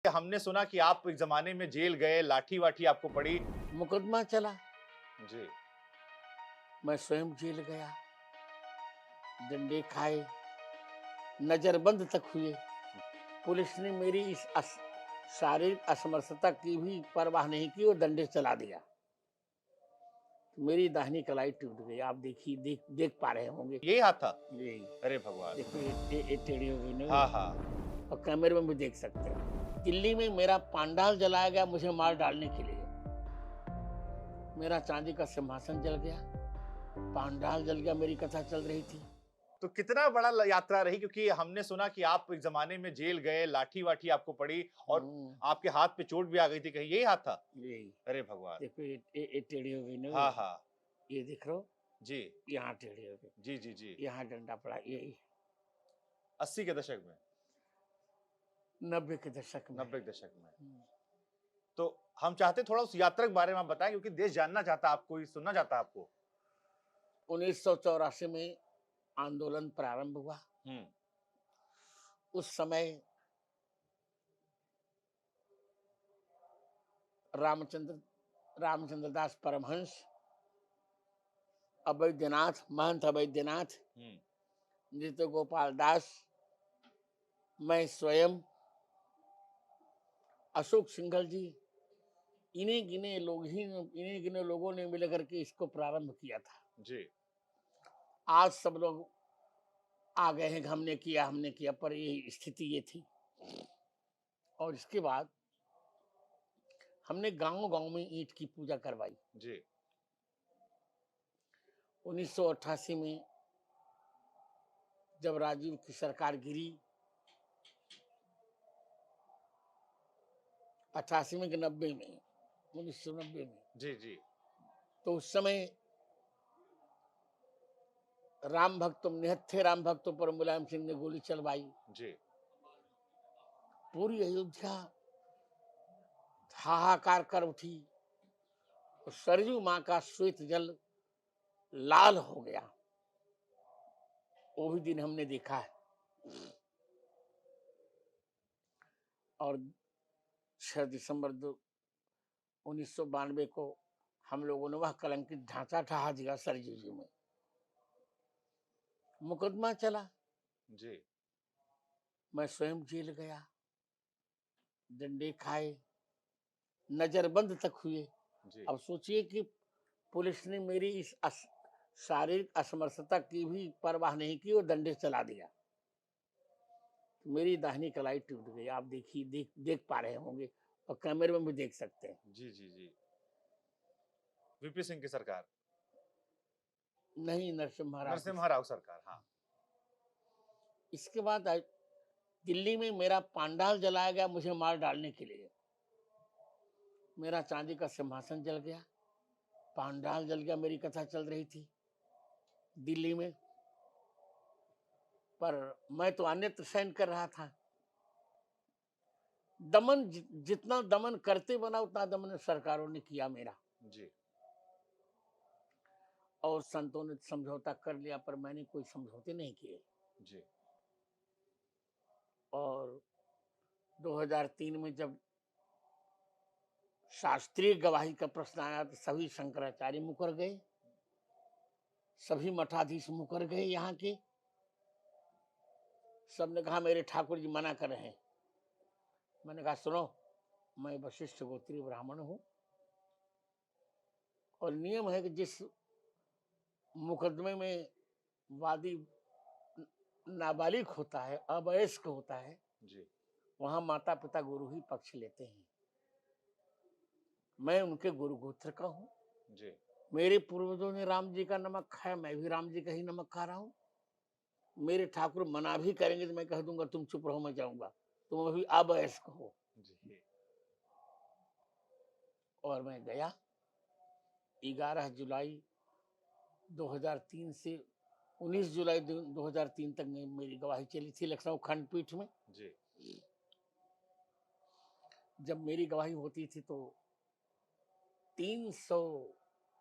हमने सुना कि आप एक ज़माने में जेल गए, लाठी-वाठी आपको पड़ी। मुकदमा चला, जी, मैं स्वयं जेल गया, डंडे खाए, नजरबंद तक हुए। पुलिस ने मेरी इस शारीरिक असमर्थता की भी परवाह नहीं की और डंडे चला दिया। मेरी दाहिनी कलाई टूट गई। आप देखिए, देख पा रहे होंगे। यही हाथ था? यही अरे भगवान! देखो, ये टेढ़ी हो गई ना, हाँ, हाँ। और कैमरे में भी देख सकते हैं। दिल्ली में मेरा पांडाल जलाया गया मुझे मार डालने के लिए। मेरा चांदी का सिंहासन जल गया, पांडाल जल गया, मेरी कथा चल रही थी। तो कितना बड़ा ल यात्रा रही, क्योंकि हमने सुना कि आप एक ज़माने में जेल गए, लाठी-वाठी आपको पड़ी और हम्म, आपके हाथ पे चोट भी आ गई थी, कहीं यही हाथ था? यही अरे भगवान! देखो, ये टेढ़ी हो गई ना, हाँ, हाँ। ये देख रहे हो, जी। यहाँ टेढ़ी हो गई, जी, जी, जी। यहाँ डंडा पड़ा, यही 80 के दशक में, 90 के दशक में। 90 के दशक में। हम्म, तो हम चाहते हैं थोड़ा उस यात्रा के बारे में आप बताएँ, क्योंकि देश जानना चाहता है आपको, ये सुनना चाहता है आपको। 1984 में आंदोलन प्रारंभ हुआ। हुँ, उस समय रामचंद्र रामचंद्र दास परमहंस, अवैधनाथ, महंत अवैधनाथ, हुँ। नृत्य गोपाल दास, मैं स्वयं, अशोक सिंघल जी, इन्हीं गिने लोगों ने मिलकर के इसको प्रारंभ किया था। जी, आज सब लोग आ गए हैं, हमने किया, पर ये स्थिति ये थी। और इसके बाद हमने गांव-गांव में ईंट की पूजा करवाई। जी। 1988 में जब राजीव की सरकार गिरी, 88 में कि 90 में, 1990 में, जी, जी। तो उस समय निहत्थे राम भक्तों पर मुलायम सिंह ने गोली चलवाई। जी। पूरी अयोध्या हाहाकार कर उठी और सरयू माँ का श्वेत जल लाल हो गया। वो भी दिन हमने देखा है। और 6 दिसंबर 1992 को हम लोगों ने वह कलंकित ढांचा ढहा दिया सरयू जी में। मुकदमा चला, जी, मैं स्वयं जेल गया, डंडे खाए, नजरबंद तक हुए। जी। अब सोचिए कि पुलिस ने मेरी इस शारीरिक असमर्थता की भी परवाह नहीं की और डंडे चला दिया। मेरी दाहिनी कलाई टूट गई। आप देखिए, देख पा रहे होंगे, और कैमरे में भी देख सकते हैं। जी, जी, जी। वीपी सिंह की सरकार, नहीं, नरसिम्हा राव की। नरसिम्हा राव सरकार, हाँ। इसके बाद दिल्ली में मेरा पांडाल जलाया गया मुझे मार डालने के लिए। मेरा चांदी का सिंहासन जल गया, पांडाल जल गया, मेरी कथा चल रही थी दिल्ली में। पर मैं तो अन्यत्र सहन कर रहा था। दमन जितना दमन करते बना उतना दमन सरकारों ने किया मेरा। जी, और संतों ने समझौता कर लिया, पर मैंने कोई समझौते नहीं किए। जी, और 2003 में जब शास्त्रीय गवाही का प्रश्न आया तो सभी शंकराचार्य मुकर गए, सभी मठाधीश मुकर गए यहाँ के। सबने कहा मेरे ठाकुर जी मना कर रहे हैं। मैंने कहा सुनो, मैं वशिष्ठ गोत्रीय ब्राह्मण हूँ, और नियम है कि जिस मुकदमे में वादी नाबालिग होता है, अवयस्क होता है, जी, वहां माता पिता गुरु ही पक्ष लेते हैं। मैं उनके गुरु गोत्र का हूँ। जी। मेरे पूर्वजों ने राम जी का नमक खाया, मैं भी राम जी का ही नमक खा रहा हूँ। मेरे ठाकुर मना भी करेंगे तो मैं कह दूंगा तुम चुप रहो, मैं जाऊंगा, तुम अभी अवयस्क हो। जी, और मैं गया। 11 जुलाई 2003 से 19 जुलाई 2003 तक मेरी गवाही चली थी लखनऊ खंडपीठ में। जी, जब मेरी गवाही होती थी तो 300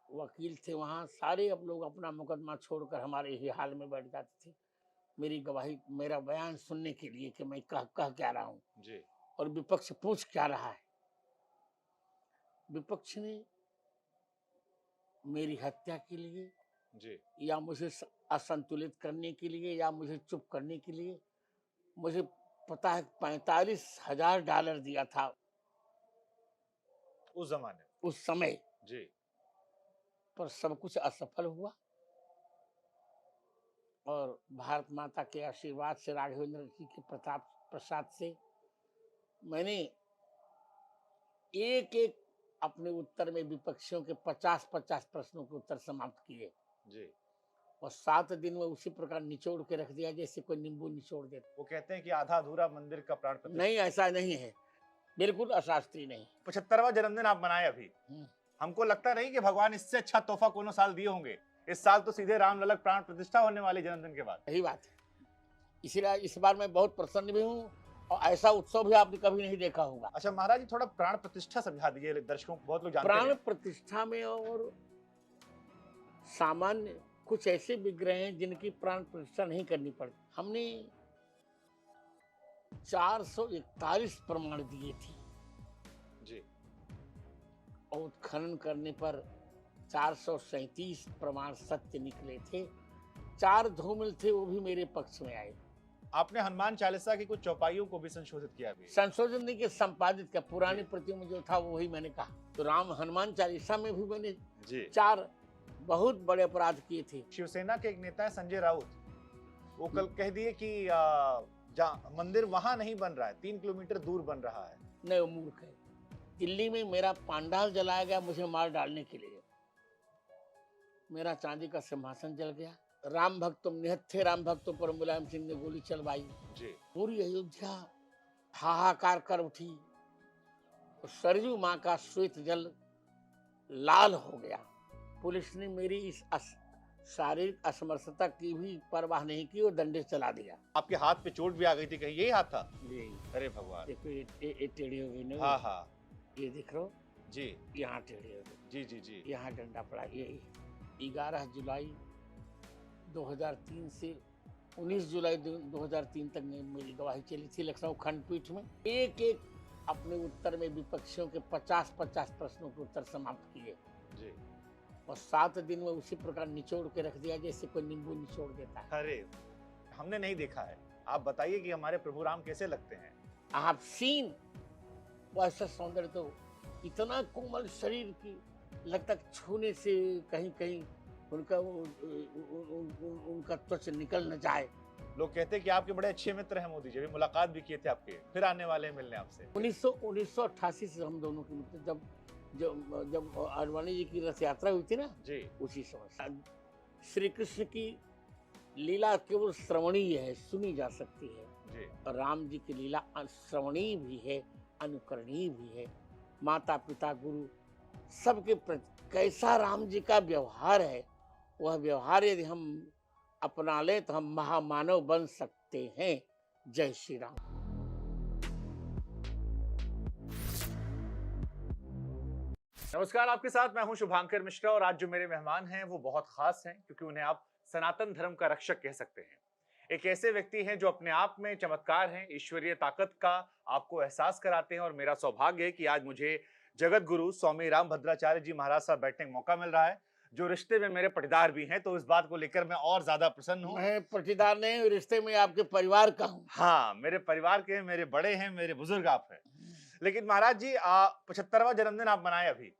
वकील थे वहां, सारे अब लोग अपना मुकदमा छोड़कर हमारे ही हाल में बैठ जाते थे मेरी गवाही, मेरा बयान सुनने के लिए कि मैं कह कह क्या रहा हूँ। जी, और विपक्ष पूछ क्या रहा है। विपक्ष ने मेरी हत्या के लिए जी या मुझे असंतुलित करने के लिए या मुझे चुप करने के लिए मुझे पता है $45,000 दिया था उस जमाने उस समय, में। जी पर सब कुछ असफल हुआ। और भारत माता के आशीर्वाद से, राघवेंद्र जी के प्रताप प्रसाद से मैंने एक एक अपने उत्तर में विपक्षियों के 50-50 प्रश्नों के उत्तर समाप्त किए जी और 7 दिन में उसी प्रकार निचोड़ के रख दिया जैसे कोई नींबू निचोड़ देता। वो कहते हैं कि आधा अधूरा मंदिर का प्राण प्रतिष्ठा। नहीं, ऐसा नहीं है, बिल्कुल अशास्त्रीय नहीं। 75वां जन्मदिन आप मनाए अभी। हम्म, हमको लगता नहीं कि भगवान इससे अच्छा तोहफा कोनो साल दिए होंगे। इस साल तो सीधे राम लल्लक प्राण प्रतिष्ठा होने वाली जन्मदिन के बाद। यही बात है। इसीलिए इस बार मैं बहुत प्रसन्न भी हूँ और ऐसा उत्सव भी आपने कभी नहीं देखा होगा। अच्छा महाराज जी, थोड़ा प्राण प्रतिष्ठा समझा दीजिए दर्शकों को, बहुत लोग जानते प्राण हैं। प्रतिष्ठा में और सामान्य कुछ ऐसे विग्रह हैं जिनकी प्राण प्रतिष्ठा नहीं करनी पड़ती। हमने 441 प्रमाण दिए थे जी और उत्खनन करने पर 437 प्रमाण सत्य निकले थे। 4 धूमिल थे, वो भी मेरे पक्ष में आए। आपने हनुमान चालीसा की कुछ चौपाइयों को भी संशोधित किया अभी। संशोधन नहीं किया, संपादित किया। पुरानी प्रतियों में जो था वही मैंने कहा। तो राम हनुमान चालीसा में भी मैंने जी 4 बहुत बड़े अपराध किए थे। शिवसेना के एक नेता है संजय राउत, वो कल कह दिए कि मंदिर वहां नहीं बन रहा है, 3 किलोमीटर दूर बन रहा है। नहीं, वो मूर्ख है। दिल्ली में मेरा पांडाल जलाया गया मुझे मार डालने के लिए। मेरा चांदी का सिंहासन जल गया। राम भक्तों निहत थे, राम भक्तों पर मुलायम सिंह ने गोली चलवाई। जी पूरी अयोध्या हाहाकार कर उठी। सरयू माँ का श्वेत जल लाल हो गया। पुलिस ने मेरी इस शारीरिक असमर्थता की भी परवाह नहीं की और डंडे चला दिया। आपके हाथ पे चोट भी आ गई थी, कहीं यही हाथ था? ये अरे भगवान। देखो, ये टेढ़ी हो गई ना। हाँ हाँ ये देख लो, जी यहाँ टेढ़ी हो गई, जी जी जी यहाँ डंडा पड़ा। ये 11 जुलाई 2003 से 19 जुलाई 2003 तक मेरी गवाही चली थी लखनऊ खंडपीठ में। एक एक अपने उत्तर में विपक्षियों के 50-50 प्रश्नों के उत्तर समाप्त किए जी। और 7 दिन में उसी प्रकार निचोड़ के रख दिया जैसे कोई नींबू निचोड़ देता है। अरे हमने नहीं देखा है, आप बताइए कि हमारे प्रभु राम कैसे लगते हैं? आप सीन वैसा सौंदर्य, तो इतना कोमल शरीर की लगता छूने से कहीं कहीं उनका उनका त्वचा निकल न जाए। लोग कहते हैं कि आपके बड़े अच्छे मित्र हैं मोदी जी, अभी मुलाकात भी किए थे आपके, फिर आने वाले हैं मिलने आपसे। 1988 से हम दोनों के मित्र, जब जब जब आडवाणी जी की रथ यात्रा हुई थी ना, जी उसी समय। श्री कृष्ण की लीला केवल श्रवणीय है, सुनी जा सकती है। जी और राम जी की लीला श्रवणीय भी है, अनुकरणीय भी है। माता पिता गुरु सबके प्रति कैसा राम जी का व्यवहार है, वह व्यवहार यदि हम अपना लें तो हम महामानव बन सकते हैं। जय श्री राम। नमस्कार, आपके साथ मैं हूं शुभांकर मिश्रा और आज जो मेरे मेहमान हैं वो बहुत खास हैं क्योंकि उन्हें आप सनातन धर्म का रक्षक कह सकते हैं। एक ऐसे व्यक्ति हैं जो अपने आप में चमत्कार हैं, ईश्वरीय ताकत का आपको एहसास कराते हैं और मेरा सौभाग्य है कि आज मुझे जगत गुरु स्वामी रामभद्राचार्य जी महाराज साहब बैठने का मौका मिल रहा है, जो रिश्ते में मेरे पटीदार भी हैं, तो इस बात को लेकर मैं और ज्यादा प्रसन्न हूँ। मैं पटीदार नहीं, रिश्ते में आपके परिवार का हूँ। हाँ, मेरे परिवार के, मेरे बड़े हैं, मेरे बुजुर्ग आप हैं। लेकिन महाराज जी 75वां जन्मदिन आप मनाए अभी।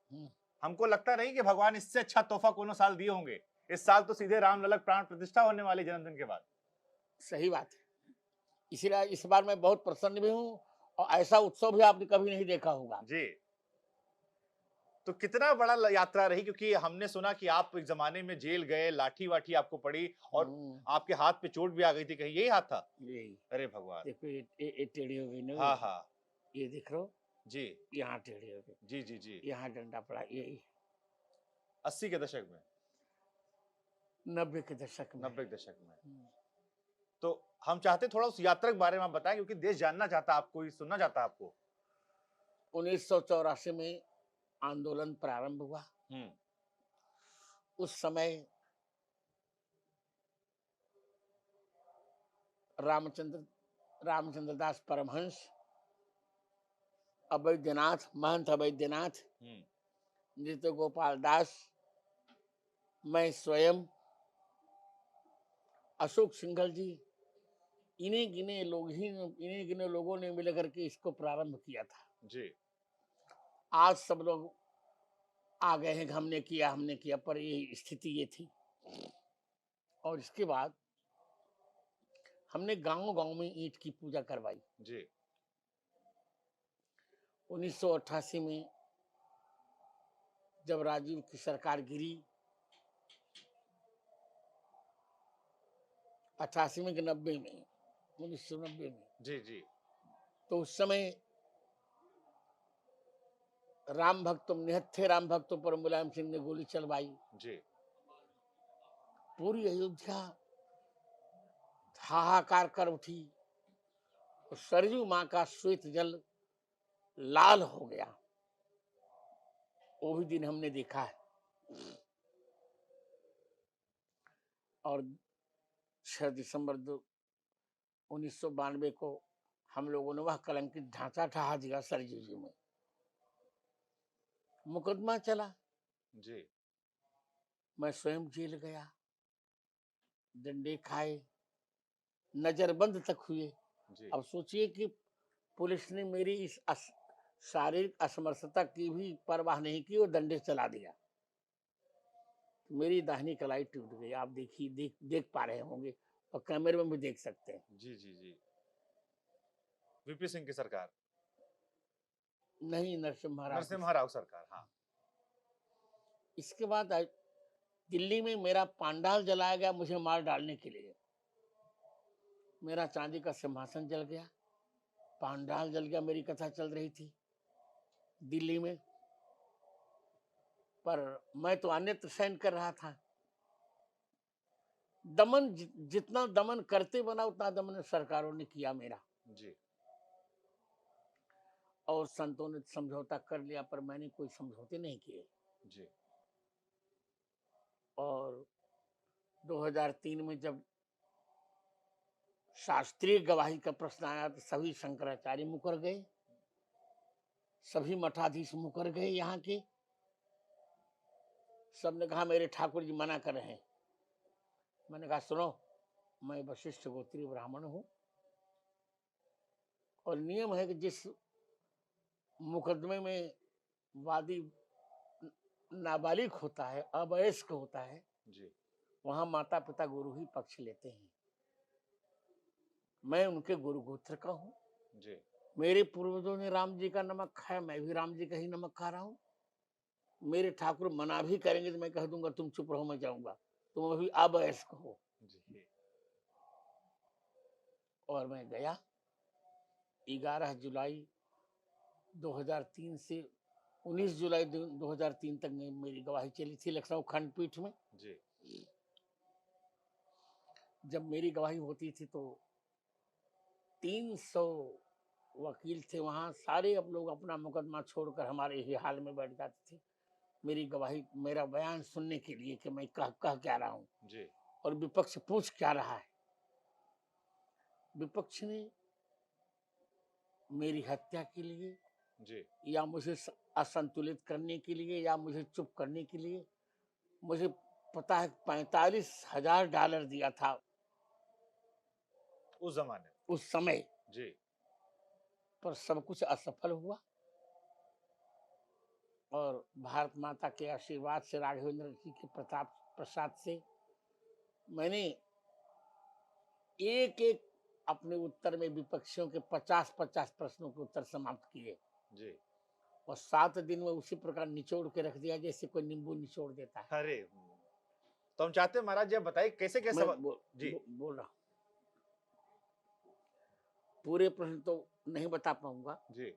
हमको लगता नहीं कि भगवान इससे अच्छा तोहफा कोनो साल दिए होंगे। इस साल तो सीधे राम लल्लक प्राण प्रतिष्ठा होने वाली जन्मदिन के बाद। सही बात है। इसीलिए इस बार मैं बहुत प्रसन्न भी हूँ और ऐसा उत्सव भी आपने कभी नहीं देखा होगा। जी तो कितना बड़ा यात्रा रही, क्योंकि हमने सुना कि आप एक जमाने में जेल गए, लाठी वाठी आपको पड़ी और आपके हाथ पे चोट भी आ गई थी, कहीं यही हाथ था? यही अरे भगवान। देखो, ये टेढ़ी हो गई ना। हाँ हाँ ये देख लो, जी यहाँ टेढ़ी हो गई, जी जी जी। यहाँ डंडा पड़ा। यही 80 के दशक में, 90 के दशक में। 90 के दशक में। तो हम चाहते थोड़ा उस यात्रा के बारे में आप बताएं, क्योंकि देश जानना चाहता है आपको, ये सुनना चाहता है आपको। 1984 में आंदोलन प्रारंभ हुआ। उस समय रामचंद्र दास परमहंस अवैधनाथ, महंत अवैधनाथ, नृत्य गोपाल दास, मैं स्वयं, अशोक सिंघल जी, इन्हीं गिने लोगों ने मिलकर के इसको प्रारंभ किया था। जी। आज सब लोग आ गए हैं कि हमने किया, पर ये स्थिति ये थी। और इसके बाद हमने गांव-गांव में ईंट की पूजा करवाई। जी। 1988 में जब राजीव की सरकार गिरी, 88 में कि 90 में, 1990 में, जी। जी। तो उस समय निहत्थे राम भक्तों पर मुलायम सिंह ने गोली चलवाई। जी। पूरी अयोध्या हाहाकार कर उठी और सरयू माँ का श्वेत जल लाल हो गया। वो भी दिन हमने देखा है। और 6 दिसंबर 1992 को हम लोगों ने वह कलंकित ढांचा ढहा दिया सरयू जी में। मुकदमा चला, जी। मैं स्वयं जेल गया, डंडे खाए, नजरबंद तक हुए। जी। अब सोचिए कि पुलिस ने मेरी इस शारीरिक असमर्थता की भी परवाह नहीं की और डंडे चला दिया। मेरी दाहिनी कलाई टूट गई। आप देखिए, देख पा रहे होंगे और कैमरे में भी देख सकते हैं। जी। जी। जी। वीपी सिंह की सरकार, नहीं, नरसिम्हा राव की। नरसिम्हा राव सरकार। हाँ। इसके बाद दिल्ली में मेरा पांडाल जलाया गया मुझे मार डालने के लिए। मेरा चांदी का सिंहासन जल गया, पांडाल जल गया, मेरी कथा चल रही थी दिल्ली में। पर मैं तो अन्यत्र सहन कर रहा था। दमन जितना दमन करते बना उतना दमन सरकारों ने किया मेरा। जी। और संतों ने समझौता कर लिया, पर मैंने कोई समझौते नहीं किए। जी। और 2003 में जब शास्त्रीय गवाही का प्रश्न आया तो सभी शंकराचार्य मुकर गए, सभी मठाधीश मुकर गए। यहाँ के सबने कहा मेरे ठाकुर जी मना कर रहे हैं। मैंने कहा सुनो, मैं वशिष्ठ गोत्रीय ब्राह्मण हूं और नियम है कि जिस मुकदमे में वादी नाबालिग होता है, अवयस्क होता है, जी। वहां माता पिता गुरु ही पक्ष लेते हैं। मैं उनके गुरु गोत्र का हूँ। जी। मेरे पूर्वजों ने राम जी का नमक खाया, मैं भी राम जी का ही नमक खा रहा हूँ। मेरे ठाकुर मना भी करेंगे तो मैं कह दूंगा तुम चुप रहो, मैं जाऊंगा, तुम अभी अवयस्क हो। जी। और मैं गया। 11 जुलाई 2003 से 19 जुलाई 2003 तक मेरी गवाही चली थी लखनऊ खंडपीठ में। जी। जब मेरी गवाही होती थी तो 300 वकील थे वहां, सारे अब लोग अपना मुकदमा छोड़कर हमारे ही हाल में बैठ जाते थे मेरी गवाही, मेरा बयान सुनने के लिए कि मैं कह क्या रहा हूं जी। और विपक्ष पूछ क्या रहा है। विपक्ष ने मेरी हत्या के लिए जी। या मुझे असंतुलित करने के लिए या मुझे चुप करने के लिए, मुझे पता है $45,000 दिया था उस जमाने उस समय, जी। पर सब कुछ असफल हुआ। और भारत माता के आशीर्वाद से, राघवेंद्र जी के प्रताप प्रसाद से मैंने एक एक अपने उत्तर में विपक्षियों के 50-50 प्रश्नों के उत्तर समाप्त किए जी। और 7 दिन में उसी प्रकार निचोड़ के रख दिया जैसे कोई नींबू निचोड़ देता है। अरे, तो हम चाहते हैं महाराज जी आप बताइए कैसे कैसे मैं जी। बोल रहा हूं, पूरे प्रश्न तो नहीं बता पाऊंगा, जी।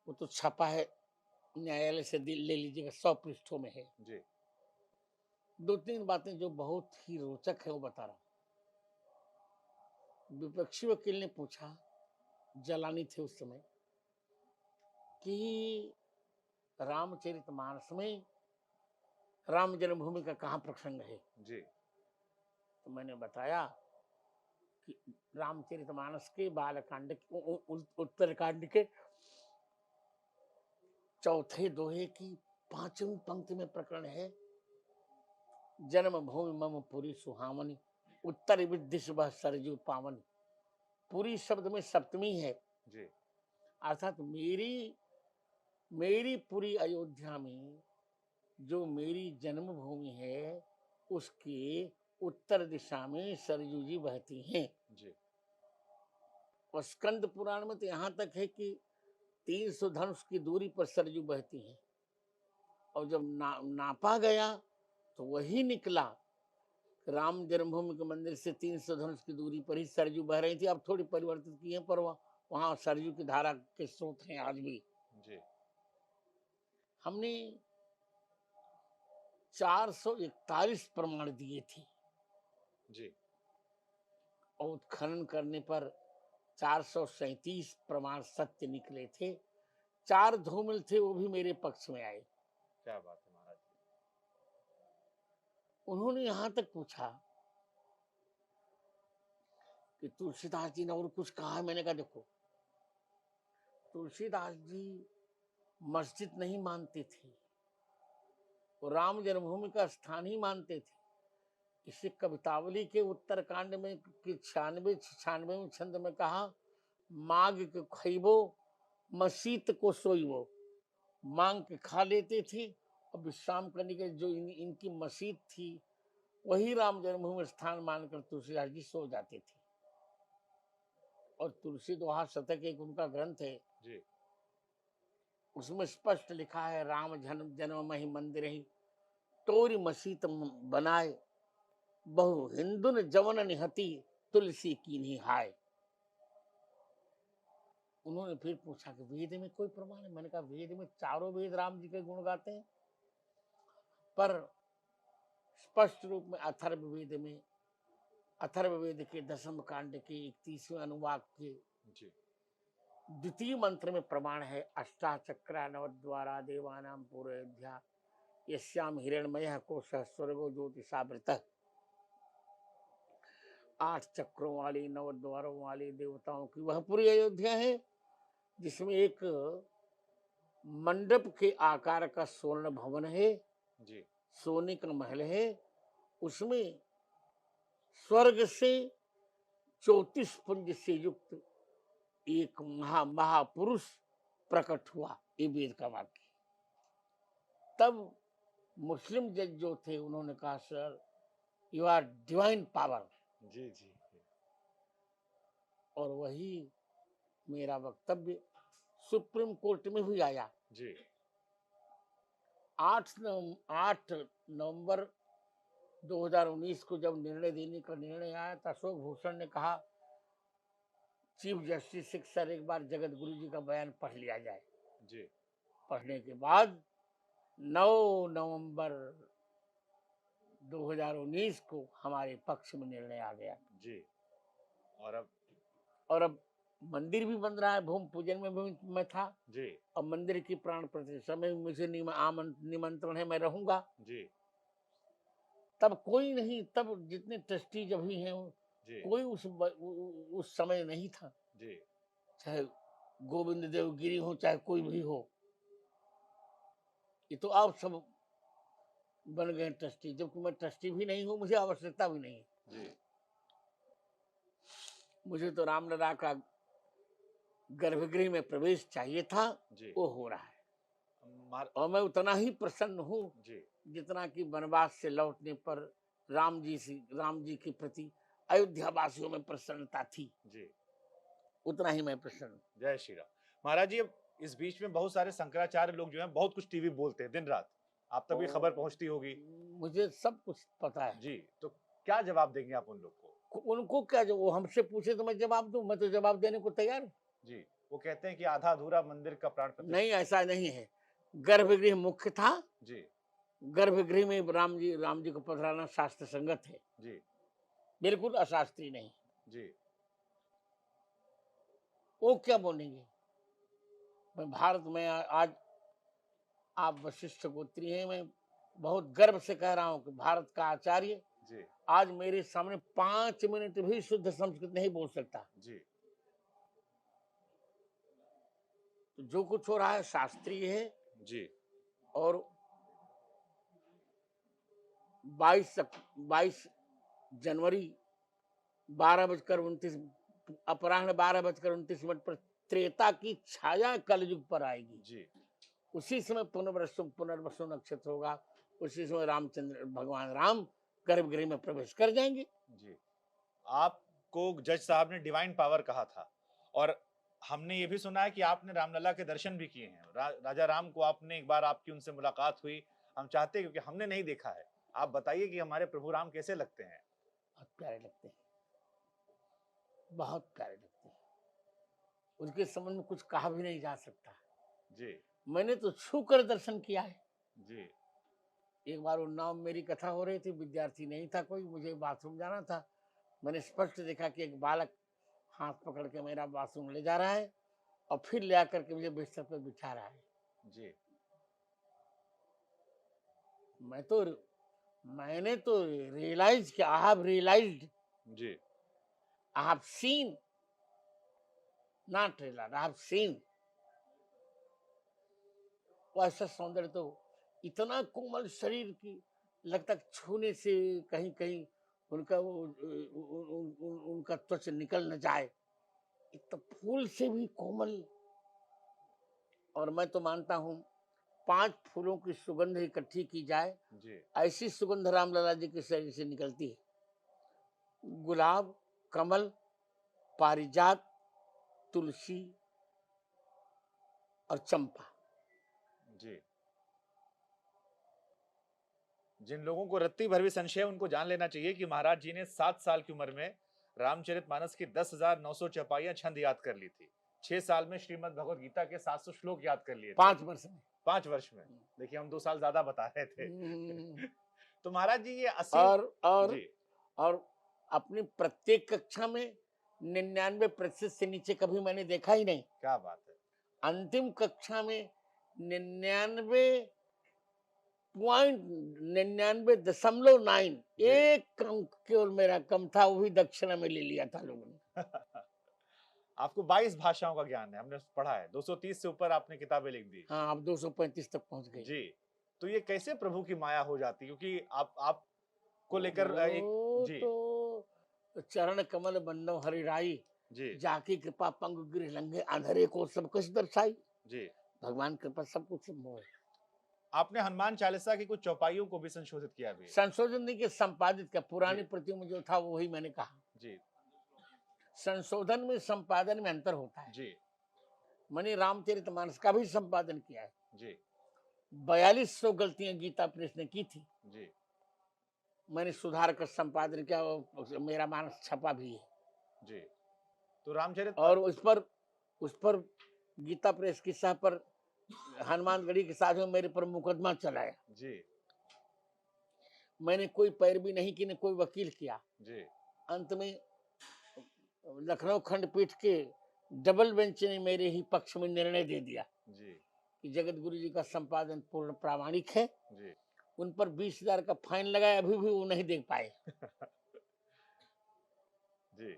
वो तो छपा है, न्यायालय से ले लीजिएगा, 100 पृष्ठों में है। जी। 2-3 बातें जो बहुत ही रोचक है वो बता रहा हूँ। विपक्षी वकील ने पूछा, जलानी थे उस समय, कि रामचरितमानस में राम जन्मभूमि का कहाँ प्रसंग है। जी। तो मैंने बताया कि रामचरितमानस के बालकांड उत्तरकांड के चौथे दोहे की 5वीं पंक्ति में प्रकरण है, जन्म भूमि मम पुरी सुहावनी, उत्तर विदिश वह सरजू पावनी। पुरी शब्द में सप्तमी है जी अर्थात मेरी पूरी अयोध्या में जो मेरी जन्मभूमि है उसके उत्तर दिशा में सरजू जी बहती हैं। जी और स्कंद पुराण में तो यहाँ तक है कि 300 धनुष की दूरी पर सरजू बहती है। और जब नापा गया तो वही निकला, राम जन्मभूमि के मंदिर से 300 धनुष की दूरी पर ही सरजू बह रही थी। अब थोड़ी परिवर्तित की है, पर वहां सरजू की धारा के स्रोत हैं आज भी। जी हमने 441 प्रमाण दिए थे जी और उत्खनन करने पर 437 प्रमाण सत्य निकले थे। 4 धूमिल थे, वो भी मेरे पक्ष में आए। क्या बात है महाराज जी। उन्होंने यहां तक पूछा कि तुलसीदास जी ने और कुछ कहा है। मैंने कहा देखो, तुलसीदास जी मस्जिद नहीं मानते थे, वो राम जन्मभूमि का स्थान ही मानते थे। इसे कवितावली के उत्तरकांड में 96वें छंद में कहा, मांग के खइबो मसीत को सोइबो। मांग के खा लेते थे और विश्राम करने के जो इनकी मस्जिद थी वही राम जन्मभूमि स्थान मानकर तुलसीदास जी सो जाते थे। और तुलसी दोहा शतक एक उनका ग्रंथ है जी उसमें स्पष्ट लिखा है, राम जन्म जन्म मही मंदिर ही तोरी मसीत बनाए, बहु हिंदुन जवन निहती तुलसी की नहीं हाय। उन्होंने फिर पूछा कि वेद में कोई प्रमाण है? मैंने कहा वेद में चारों वेद राम जी के गुण गाते हैं, पर स्पष्ट रूप में अथर्ववेद के 10वें कांड के 31वें अनुवाक के जी 2य मंत्र में प्रमाण है, अष्टाचक्रा नवद्वारा देवानाम पूर्वयोध्या यस्याम हिरण्मयः कोशः स्वर्गो ज्योतिषावृतः। 8 चक्रों वाली 9 द्वारों वाली देवताओं की वह पूरी अयोध्या है, जिसमें एक मंडप के आकार का स्वर्ण भवन है, जी सोने का महल है। उसमें स्वर्ग से 34 पुंज से युक्त एक महापुरुष प्रकट हुआ, ये वेद का वाक्य। तब मुस्लिम जज जो थे उन्होंने कहा, sir you are divine power. जी जी और वही मेरा वक्तव्य सुप्रीम कोर्ट में भी आया। जी 8 नवंबर 2019 को जब निर्णय देने का निर्णय आया तो अशोक भूषण ने कहा, चीफ जस्टिस सर एक बार जगत गुरु जी का बयान पढ़ लिया जाए। जी पढ़ने के बाद 9 नवंबर 2019 को हमारे पक्ष में निर्णय आ गया। जी और अब मंदिर भी बन रहा है, भूमि पूजन में भी मैं था जी और मंदिर की प्राण प्रतिष्ठा में मुझे निमंत्रण है, मैं रहूंगा। जी तब कोई नहीं, तब जितने ट्रस्टी जब भी हैं जी कोई उस समय नहीं था, जी चाहे गोविंद देव गिरी हो चाहे कोई भी हो। ये तो आप सब बन गए ट्रस्टी, जबकि मैं ट्रस्टी भी नहीं हूँ, मुझे आवश्यकता भी नहीं है। जी मुझे तो रामलला का गर्भगृह में प्रवेश चाहिए था, जी वो हो रहा है। मार और मैं उतना ही प्रसन्न हूँ जी जितना कि वनवास से लौटने पर राम जी के प्रति अयोध्या वासियों में प्रसन्नता थी, जी उतना ही मैं प्रसन्न। जय श्री राम। महाराज जी, अब इस बीच में बहुत सारे शंकराचार्य लोग जो हैं बहुत कुछ टीवी बोलते हैं दिन रात, आप तक भी खबर पहुंचती होगी। मुझे सब कुछ पता है जी, तो क्या जवाब देंगे आप उन लोग को? उनको क्या, जो वो हमसे पूछे तो मैं जवाब दूं, मैं तो जवाब देने को तैयार हूं। जी, वो कहते हैं कि आधा अधूरा मंदिर का प्राण प्रतिष्ठा। नहीं, ऐसा नहीं है। गर्भगृह मुख्य था, जी गर्भगृह में राम जी को पधराना शास्त्र संगत है, जी बिल्कुल अशास्त्रीय नहीं। जी वो क्या बोलेंगे? मैं भारत में आज आप वशिष्ठ गोत्री हैं, मैं बहुत गर्व से कह रहा हूं कि भारत का आचार्य जी आज मेरे सामने 5 मिनट भी शुद्ध संस्कृत नहीं बोल सकता। जी तो जो कुछ हो रहा है शास्त्रीय है, जी और 22 जनवरी 12:29 अपराह्न 12:29 पर त्रेता की छाया कलयुग पर आएगी। जी उसी समय पुनर्वसु नक्षत्र होगा। उसी समय रामचंद्र भगवान राम गर्भगृह में प्रवेश कर जाएंगे। जी। आपको जज साहब ने डिवाइन पावर कहा था और हमने ये भी सुना है कि आपने रामलला के दर्शन भी किए हैं। राजा राम को आपने एक बार आपकी उनसे मुलाकात हुई। हम चाहते हैं क्योंकि हमने नहीं देखा है। आप बताइए कि हमारे प्रभु राम कैसे लगते हैं? बहुत प्यारे लगते हैं, बहुत प्यारे लगते हैं। उनके संबंध में कुछ कहा भी नहीं जा सकता। जी मैंने तो छू कर दर्शन किया है। जी एक बार उन्नाव में मेरी कथा हो रही थी, विद्यार्थी नहीं था कोई, मुझे बाथरूम जाना था। मैंने स्पष्ट देखा कि एक बालक हाथ पकड़ के मेरा बाथरूम ले जा रहा है और फिर ले आकर के मुझे बिस्तर पर बिठा रहा है। जी मैंने तो रियलाइज किया, आई हैव रियलाइज्ड, जी I have seen, not realize, I have seen. वैसा सौंदर्य तो, इतना कोमल शरीर की, लगता छूने से कहीं कहीं उनका वो उनका त्वच निकल न जाए। एक तो फूल से भी कोमल। और मैं तो मानता हूँ 5 फूलों की सुगंध इकट्ठी की जाए, जी ऐसी सुगंध रामलला जी के शरीर से निकलती है। गुलाब, कमल, पारिजात, तुलसी और चंपा। जी। जिन लोगों को रत्ती भर भी संशय है उनको जान लेना चाहिए कि महाराज जी ने 7 साल की उम्र में रामचरितमानस की 10,900 चौपाइयां छंद याद कर ली थी। 6 साल में श्रीमद् भगवद गीता के 700 श्लोक याद कर लिए थे। 5 वर्ष में। 5 वर्ष में। देखिए हम 2 साल ज्यादा बता रहे थे। तो महाराज जी ये असीम और जी और अपनी प्रत्येक कक्षा में 99% से नीचे कभी मैंने देखा ही नहीं। क्या बात है। अंतिम कक्षा में 99.99.9 जी। एक अंक केवल मेरा कम था, वो भी दक्षिणा में ले लिया था लोगों ने। आपको 22 भाषाओं का ज्ञान है, हमने पढ़ा है। 230 से ऊपर आपने किताबें लिख दी। हाँ, अब 235 तक पहुंच गई। जी। तो ये कैसे प्रभु की माया हो जाती है? क्योंकि आप को लेकर एक वो जी तो चरण कमल बंदो हरिराई, जी जाकी कृपा पंग गृह लंघे, अंधेरे को सब कुछ दर्शाई। जी। भगवान कृपा सब कुछ संभव है। आपने हनुमान चालीसा की कुछ चौपाइयों को भी संशोधित किया भी है। संशोधन नहीं किया, संपादित किया। पुरानी जी। प्रतियों में जो था वही मैंने कहा। जी संशोधन में संपादन में अंतर होता है। जी मैंने रामचरितमानस का भी संपादन किया है। जी 4200 गलतियां गीता प्रेस ने की थी, जी मैंने सुधार कर संपादन किया। मेरा मानस छपा भी है। जी। तो रामचरित और उस पर गीता प्रेस की सह पर हनुमानगढ़ी के साथ में मेरे पर मुकदमा चलाया। जी मैंने कोई पैरवी नहीं की, न कोई वकील किया। जी अंत में लखनऊ खंडपीठ के डबल बेंच ने मेरे ही पक्ष में निर्णय दे दिया जी कि जगत गुरु जी का संपादन पूर्ण प्रामाणिक है। जी उन पर 20,000 का फाइन लगाया, अभी भी वो नहीं देख पाए। जी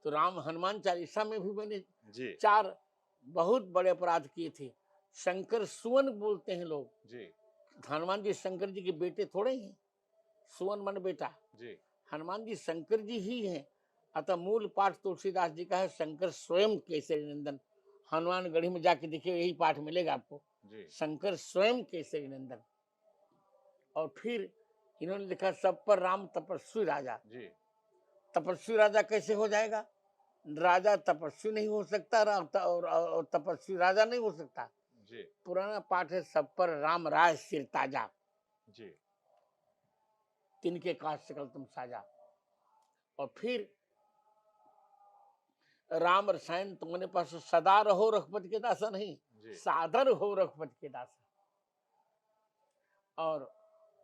तो राम हनुमान चालीसा में भी मैंने जी 4 बहुत बड़े अपराध किए थे। शंकर सुवन बोलते हैं लोग। जी हनुमान जी शंकर जी के बेटे थोड़े हैं, सुवन मन बेटा। जी हनुमान जी शंकर जी ही हैं। अतः मूल पाठ तुलसीदास जी का है, शंकर स्वयं केसरी नंदन। हनुमानगढ़ी में जाके देखिए, यही पाठ मिलेगा आपको, जी शंकर स्वयं केसरी नंदन। और फिर इन्होंने लिखा सब पर राम तपस्वी राजा। जी तपस्वी राजा कैसे हो जाएगा? राजा तपस्वी नहीं हो सकता और तपस्वी राजा नहीं हो सकता। जी पुराना पाठ है, सब पर राम राय सिर ताजा, जी तिनके काज सकल तुम साजा। और फिर राम रसायन तुम्हारे पास सदा रहो रघुपति के दासा, नहीं जी सादर हो रघुपति के दासा। और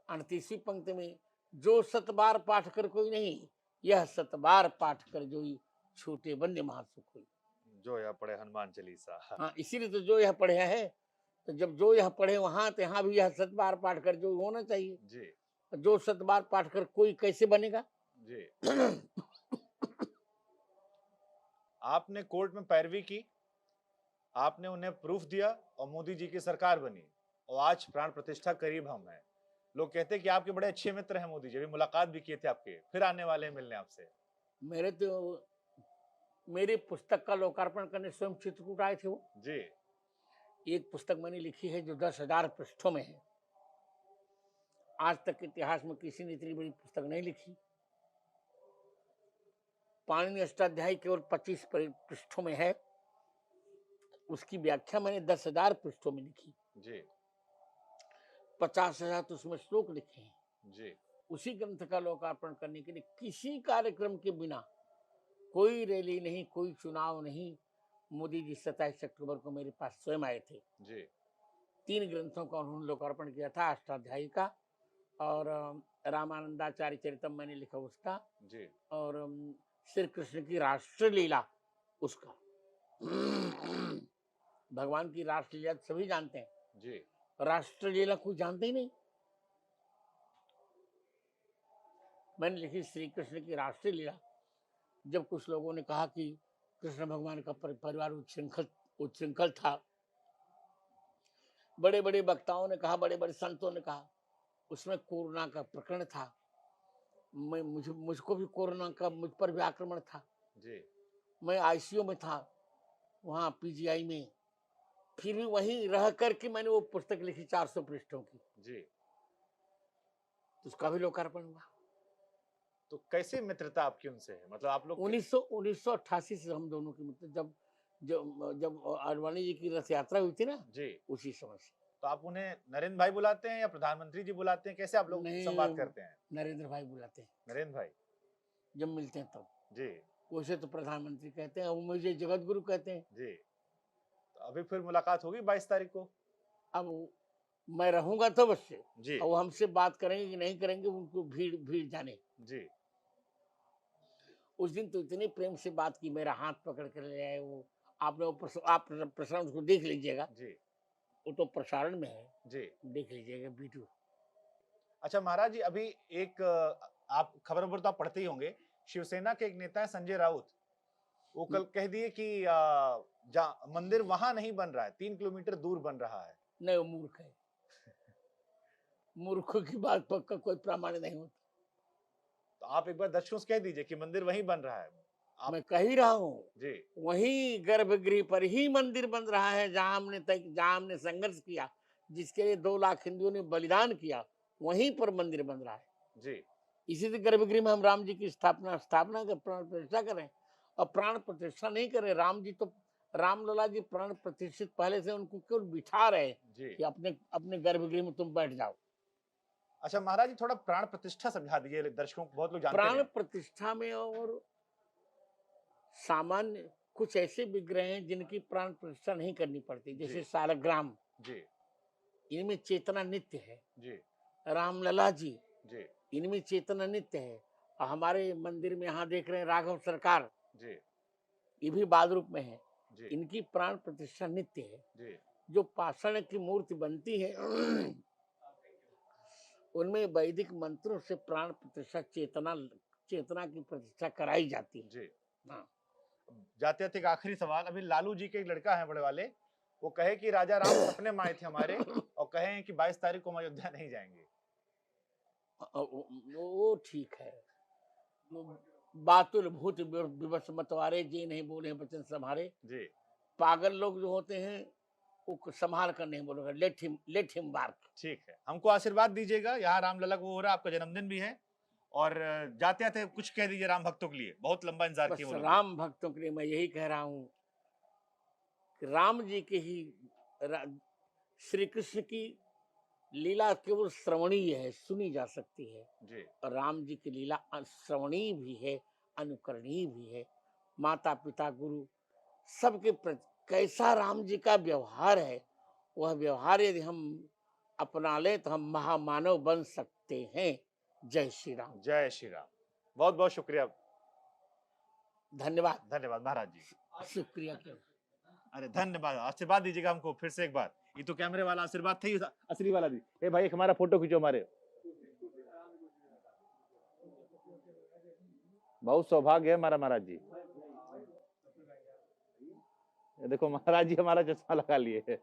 38वीं पंक्ति में जो 7 बार पाठ कर कोई नहीं, यह 7 बार पाठ कर जोई, छूटे बंदे महासुख हुई। जो या पढ़े हनुमान चालीसा। हाँ, इसीलिए तो जो यह पढ़े है, तो जब जो यह पढ़े वहां तो यहाँ भी यह 7 बार पाठ कर जो होना चाहिए। जी जो 7 बार पाठ कर कोई कैसे बनेगा? जी। आपने कोर्ट में पैरवी की, आपने उन्हें प्रूफ दिया और मोदी जी की सरकार बनी और आज प्राण प्रतिष्ठा करीब हम हैं। लोग कहते हैं कि आपके बड़े अच्छे मित्र हैं मोदी जी, अभी मुलाकात भी किए थे आपके, फिर आने वाले हैं मिलने आपसे। मेरे तो मेरी पुस्तक का लोकार्पण करने स्वयं चित्रकूट आए थे वो। जी। एक पुस्तक मैंने लिखी है जो 10,000 पृष्ठों में है। आज तक के इतिहास में किसी ने इतनी बड़ी पुस्तक नहीं लिखी। पाणिनि अष्टाध्यायी केवल 25 पृष्ठों में है, उसकी व्याख्या मैंने 10,000 पृष्ठों में लिखी। जी। 50,000 तो उसमें श्लोक लिखे हैं। जी। उसी ग्रंथ का लोकार्पण करने के लिए किसी कार्यक्रम के बिना, कोई रैली नहीं, कोई चुनाव नहीं, मोदी जी 27 अक्टूबर को मेरे पास स्वयं आए थे। जी। 3 ग्रंथों का उन्होंने लोकार्पण किया था, अष्टाध्यायी का और रामानंदाचार्य चरितम मैंने लिखा उसका, जी। और श्री कृष्ण की राष्ट्रलीला उसका। भगवान की राष्ट्रलीला सभी जानते हैं, जी। राष्ट्रलीला कोई जानते ही नहीं। मैंने लिखी श्री कृष्ण की राष्ट्रलीला। जब कुछ लोगों ने कहा कि कृष्ण भगवान का परिवार उच्छृंखल था, बड़े बड़े वक्ताओं ने कहा, बड़े बड़े संतों ने कहा उसमें कोरोना का प्रकरण था, मुझको भी कोरोना का मुझ पर भी आक्रमण था। जी। मैं आईसीयू में था वहाँ पीजीआई में, फिर भी वहीं रह करके मैंने वो पुस्तक लिखी 400 पृष्ठों की। जी। तो उसका भी लोकार्पण हुआ। तो कैसे मित्रता आपकी उनसे है, मतलब आप लोग 1988 से हम दोनों की मित्र, जब जब जब आडवाणी जी की रथ यात्रा हुई थी ना, जी। उसी समय से। तो आप उन्हें नरेंद्र भाई बुलाते हैं या प्रधानमंत्री जी बुलाते हैं, कैसे आप लोग संवाद नहीं, करते हैं? नरेंद्र भाई बुलाते हैं नरेंद्र भाई। जब मिलते हैं तब। जी। वैसे तो प्रधानमंत्री कहते हैं, वो मुझे जगत गुरु कहते हैं। जी। तो अभी फिर मुलाकात होगी 22 तारीख को? अब मैं रहूंगा तो बस से, जी। और वो हमसे बात करेंगे कि नहीं करेंगे, उनको भीड़ भीड़ जाने। जी। उस दिन तो इतनी प्रेम से बात की, मेरा हाथ पकड़ कर ले आए वो। आपने वो आप प्रसारण उसको देख लीजिएगा, जी। वो तो प्रसारण में है, जी। देख लीजिएगा वीडियो। अच्छा महाराज जी, अभी एक आप खबर तो आप पढ़ते ही होंगे, शिवसेना के एक नेता है संजय राउत, वो कल कह दिए कि मंदिर वहां नहीं बन रहा है, 3 किलोमीटर दूर बन रहा है। नहीं, वो मूर्ख है। मूर्खों की बात पक्का कोई प्रमाण नहीं होता। तो आप एक बार दर्शकों से कह दीजिए कि मंदिर वहीं बन रहा है। आप मैं कह ही रहा हूँ, जी। वही गर्भगृह पर ही मंदिर बन रहा है जहां हमने संघर्ष किया, जिसके लिए 2 लाख हिंदुओं ने बलिदान किया, वहीं पर मंदिर बन रहा है। जी। इसी से गर्भगृह में हम राम जी की स्थापना कर प्राण प्रतिष्ठा करें, और प्राण प्रतिष्ठा नहीं करें। राम जी तो, रामलला जी प्राण प्रतिष्ठित पहले से, उनको केवल बिठा रहे जी। कि अपने अपने गर्भगृह में तुम बैठ जाओ। अच्छा महाराज जी, थोड़ा प्राण प्रतिष्ठा समझा दीजिए दर्शकों को, बहुत लोग जानते प्राण नहीं। प्रतिष्ठा में और सामान्य कुछ ऐसे विग्रह हैं जिनकी प्राण प्रतिष्ठा नहीं करनी पड़ती, जैसे जी। सालग्राम, जी। इनमें चेतना नित्य है। जी। रामलला जी, जी। इनमें चेतना नित्य है। और हमारे मंदिर में यहाँ देख रहे हैं राघव सरकार, जी। ये भी बाद रूप में है, जी। इनकी प्राण प्रतिष्ठा नित्य है। जी। जो पाषाण की मूर्ति बनती है उनमें वैदिक मंत्रों से प्राण प्रतिष्ठा, चेतना की प्रतिष्ठा कराई जाती है। जी। हाँ। जाते जाते एक आखिरी सवाल, अभी लालू जी के एक लड़का है बड़े वाले, वो कहे कि राजा राम सपने में आए थे हमारे और कहे हैं कि 22 तारीख को हम अयोध्या नहीं जाएंगे। वो ठीक है। बातुल भूत विवश मतवारे, जे नहीं बोले वचन संभारे। जी। पागल लोग जो होते हैं वो संभाल कर नहीं बोलेगा, लेट हिम बार्क। ठीक है, हमको आशीर्वाद दीजिएगा, यहाँ रामलला को हो रहा है, आपका जन्मदिन भी है, और जाते जाते कुछ कह दीजिए राम भक्तों के लिए, बहुत लंबा इंतजार बस किए वो लोग। राम भक्तों के लिए मैं यही कह रहा हूँ कि राम जी के ही, श्री कृष्ण की लीला केवल श्रवणीय है, सुनी जा सकती है, जी। और राम जी की लीला श्रवणीय भी है, अनुकरणीय भी है। माता पिता गुरु सबके प्रति कैसा राम जी का व्यवहार है, वह व्यवहार यदि हम अपना लें तो हम महामानव बन सकते हैं। जय श्री राम। जय श्री राम। बहुत बहुत शुक्रिया। धन्यवाद। धन्यवाद महाराज जी। शुक्रिया क्यों। अरे धन्यवाद, आशीर्वाद दीजिएगा हमको फिर से एक बार, ये तो कैमरे वाला आशीर्वाद थे, असली वाला दी। ए भाई, एक हमारा फोटो खींचो हमारे, बहुत सौभाग्य है हमारा महाराज जी। देखो महाराज जी हमारा चश्मा लगा लिए